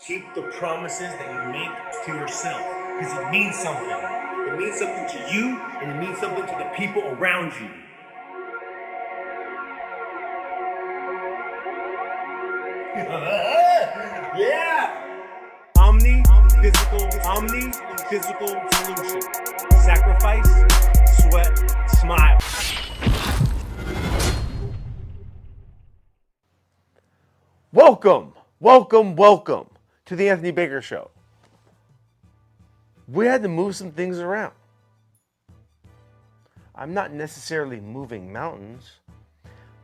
Keep the promises that you make to yourself because it means something. It means something to you and it means something to the people around you. Yeah! Omni physical solution. Sacrifice, sweat, smile. Welcome to the Anthony Baker Show. We had to move some things around. I'm not necessarily moving mountains,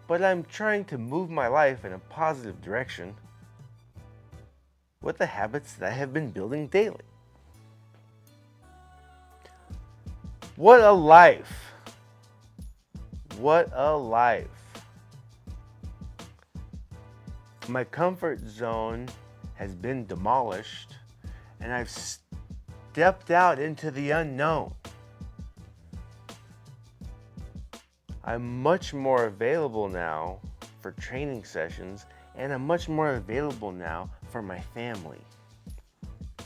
but I'm trying to move my life in a positive direction with the habits that I have been building daily. What a life! What a life! My comfort zone has been demolished, and I've stepped out into the unknown. I'm much more available now for training sessions, and I'm much more available now for my family. I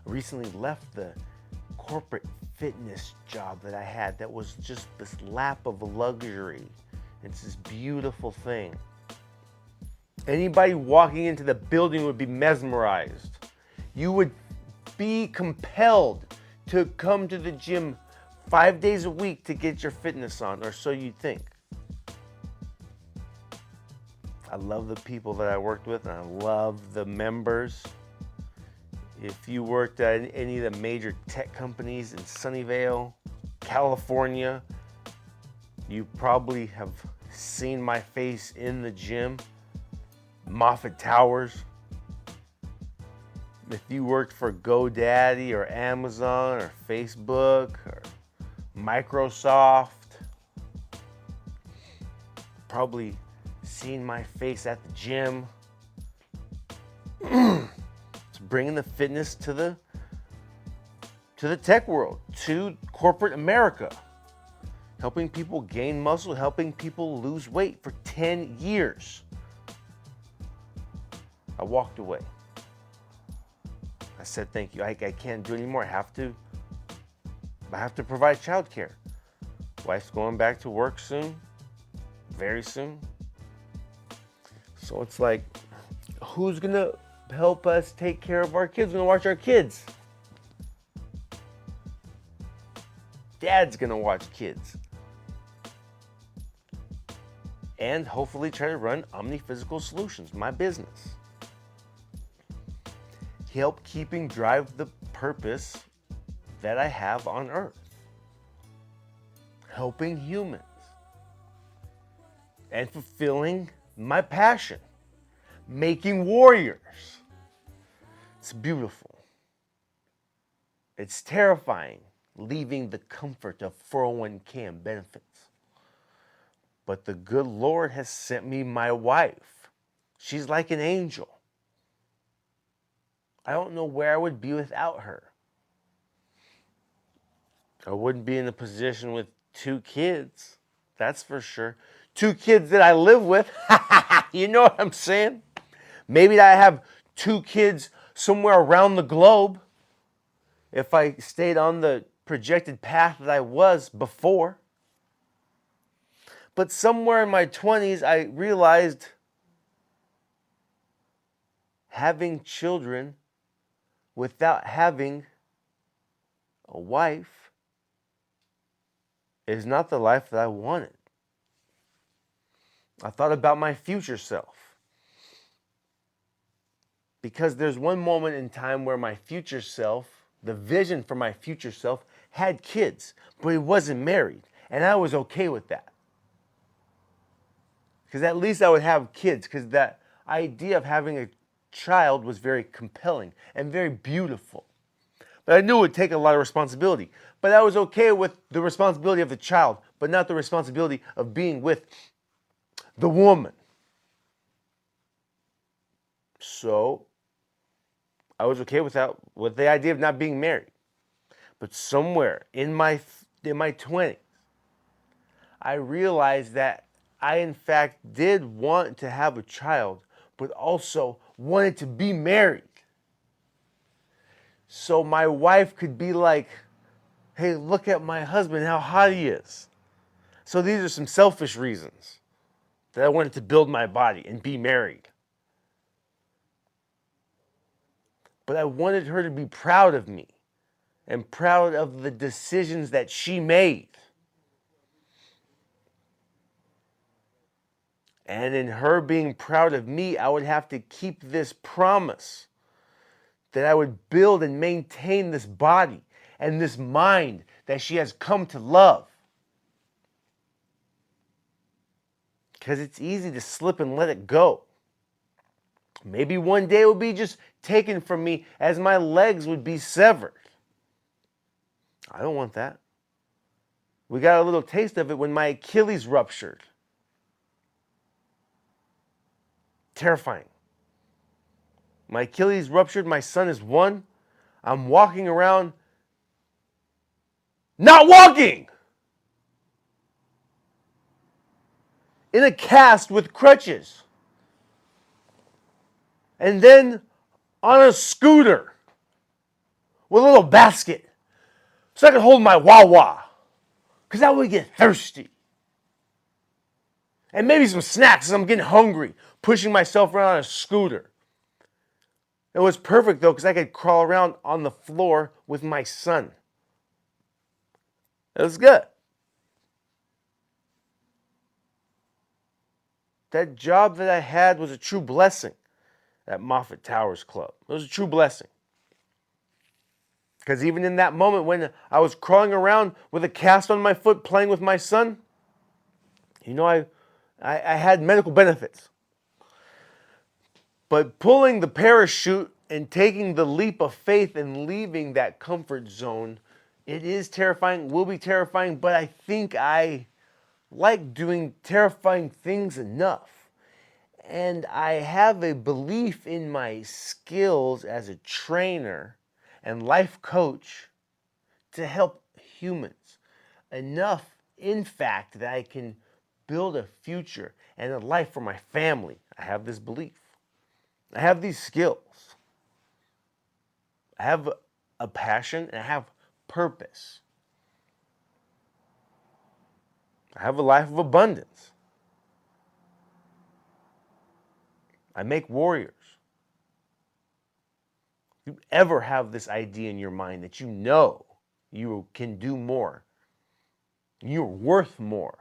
recently left the corporate fitness job that I had that was just this lap of luxury. It's this beautiful thing. Anybody walking into the building would be mesmerized. You would be compelled to come to the gym 5 days a week to get your fitness on, or so you'd think. I love the people that I worked with, and I love the members. If you worked at any of the major tech companies in Sunnyvale, California, you probably have seen my face in the gym. Moffett Towers. If you worked for GoDaddy or Amazon or Facebook or Microsoft, probably seen my face at the gym. It's bringing the fitness to the tech world, to corporate America. Helping people gain muscle, helping people lose weight for 10 years. I walked away. I said, thank you. I can't do anymore. I have to provide childcare. Wife's going back to work soon, very soon. So it's like, who's gonna help us take care of our kids? Who's gonna watch our kids? Dad's gonna watch kids. And hopefully try to run Omni Physical Solutions, my business. Help keeping drive the purpose that I have on earth. Helping humans. And fulfilling my passion. Making warriors. It's beautiful. It's terrifying leaving the comfort of 401k and benefits. But the good Lord has sent me my wife. She's like an angel. I don't know where I would be without her. I wouldn't be in a position with 2 kids, that's for sure. 2 kids that I live with, you know what I'm saying? Maybe I have 2 kids somewhere around the globe if I stayed on the projected path that I was before. But somewhere in my 20s, I realized having children without having a wife is not the life that I wanted. I thought about my future self. Because there's one moment in time where my future self, the vision for my future self, had kids, but he wasn't married. And I was okay with that. Because at least I would have kids, because that idea of having a child was very compelling and very beautiful. But I knew it would take a lot of responsibility. But I was okay with the responsibility of the child, but not the responsibility of being with the woman. So I was okay with the idea of not being married. But somewhere in my 20s, I realized that I in fact did want to have a child, but also wanted to be married. so my wife could be like, hey, look at my husband, how hot he is. So these are some selfish reasons that I wanted to build my body and be married. But I wanted her to be proud of me and proud of the decisions that she made. And in her being proud of me, I would have to keep this promise that I would build and maintain this body and this mind that she has come to love. Because it's easy to slip and let it go. Maybe one day it will be just taken from me as my legs would be severed. I don't want that. We got a little taste of it when my Achilles ruptured. Terrifying. My Achilles ruptured, my son is 1. I'm walking around not walking! In a cast with crutches. And then on a scooter with a little basket so I could hold my Wawa. Because I would get thirsty. And maybe some snacks because I'm getting hungry, pushing myself around on a scooter. It was perfect though because I could crawl around on the floor with my son. It was good. That job that I had was a true blessing at Moffat Towers Club. It was a true blessing. Because even in that moment when I was crawling around with a cast on my foot playing with my son, I had medical benefits. But pulling the parachute and taking the leap of faith and leaving that comfort zone, it is terrifying, will be terrifying, but I think I like doing terrifying things enough. And I have a belief in my skills as a trainer and life coach to help humans enough, in fact, that I can build a future and a life for my family. I have this belief. I have these skills. I have a passion and I have purpose. I have a life of abundance. I make warriors. If you ever have this idea in your mind that you know you can do more, you're worth more,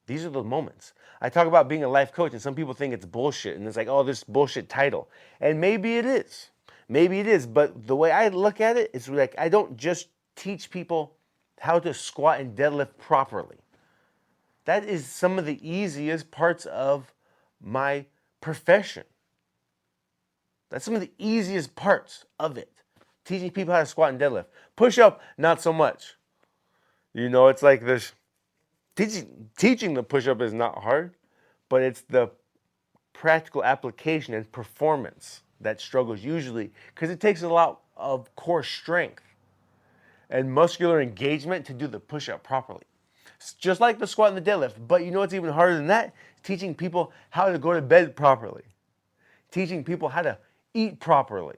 these are the moments. I talk about being a life coach and some people think it's bullshit and it's like, oh, this bullshit title. And maybe it is. Maybe it is. But the way I look at it is like I don't just teach people how to squat and deadlift properly. That is some of the easiest parts of my profession. That's some of the easiest parts of it. Teaching people how to squat and deadlift. Push up, not so much. It's like this. Teaching the push up is not hard, but it's the practical application and performance that struggles usually because it takes a lot of core strength and muscular engagement to do the push up properly. It's just like the squat and the deadlift, but you know what's even harder than that? Teaching people how to go to bed properly. Teaching people how to eat properly,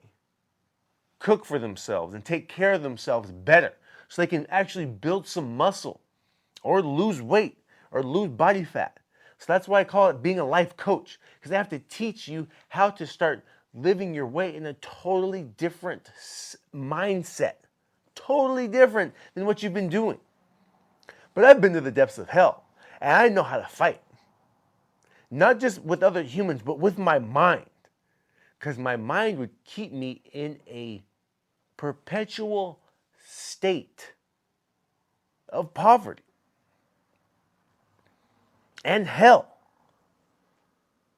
cook for themselves, and take care of themselves better so they can actually build some muscle or lose weight or lose body fat. So that's why I call it being a life coach, because I have to teach you how to start living your way in a totally different mindset, totally different than what you've been doing. But I've been to the depths of hell, and I know how to fight. Not just with other humans, but with my mind. Because my mind would keep me in a perpetual state of poverty and hell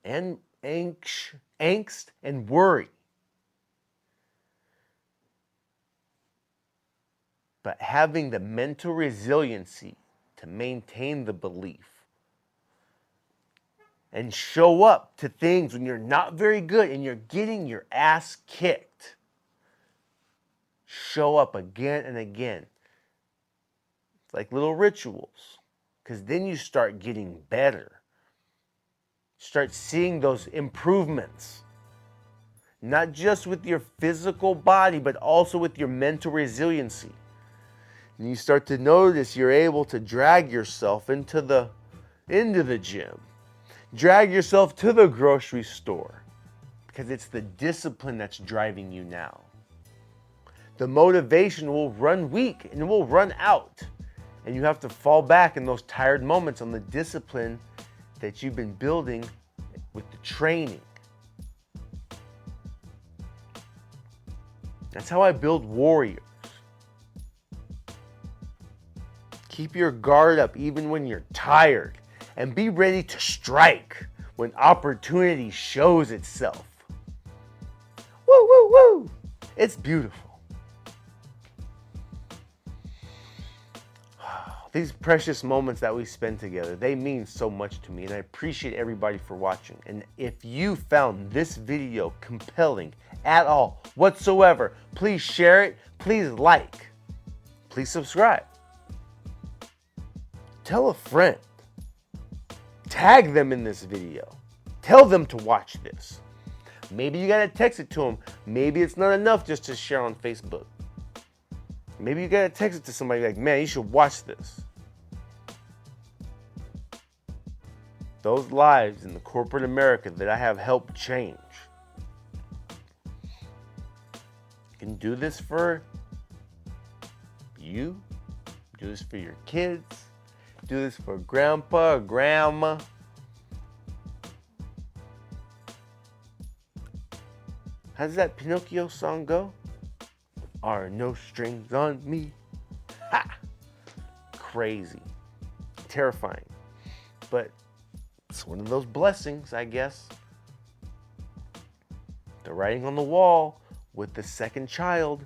and angst and worry. But having the mental resiliency to maintain the belief and show up to things when you're not very good and you're getting your ass kicked. Show up again and again. It's like little rituals, because then you start getting better. Start seeing those improvements. not just with your physical body, but also with your mental resiliency. And you start to notice you're able to drag yourself into the gym, drag yourself to the grocery store, because it's the discipline that's driving you now. The motivation will run weak and will run out, and you have to fall back in those tired moments on the discipline that you've been building with the training. That's how I build warriors. Keep your guard up even when you're tired, and be ready to strike when opportunity shows itself. Woo, woo, woo! It's beautiful. These precious moments that we spend together, they mean so much to me, and I appreciate everybody for watching. And if you found this video compelling at all whatsoever, please share it, please like, please subscribe. Tell a friend. Tag them in this video. Tell them to watch this. Maybe you gotta text it to them. Maybe it's not enough just to share on Facebook. Maybe you gotta text it to somebody like, man, you should watch this. Those lives in the corporate America that I have helped change. You can do this for you, do this for your kids, do this for grandpa or grandma. How does that Pinocchio song go? Are no strings on me. Ha! Crazy. Terrifying. But it's one of those blessings, I guess. The writing on the wall with the second child.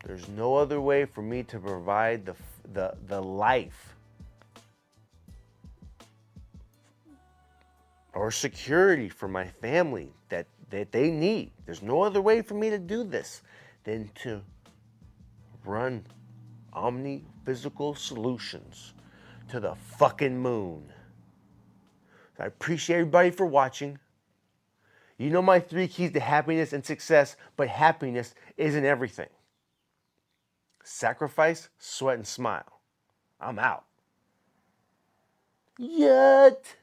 There's no other way for me to provide the life or security for my family that they need. There's no other way for me to do this than to run Omni Physical Solutions to the fucking moon. I appreciate everybody for watching. You know my 3 keys to happiness and success, but happiness isn't everything. Sacrifice, sweat, and smile. I'm out. Yet.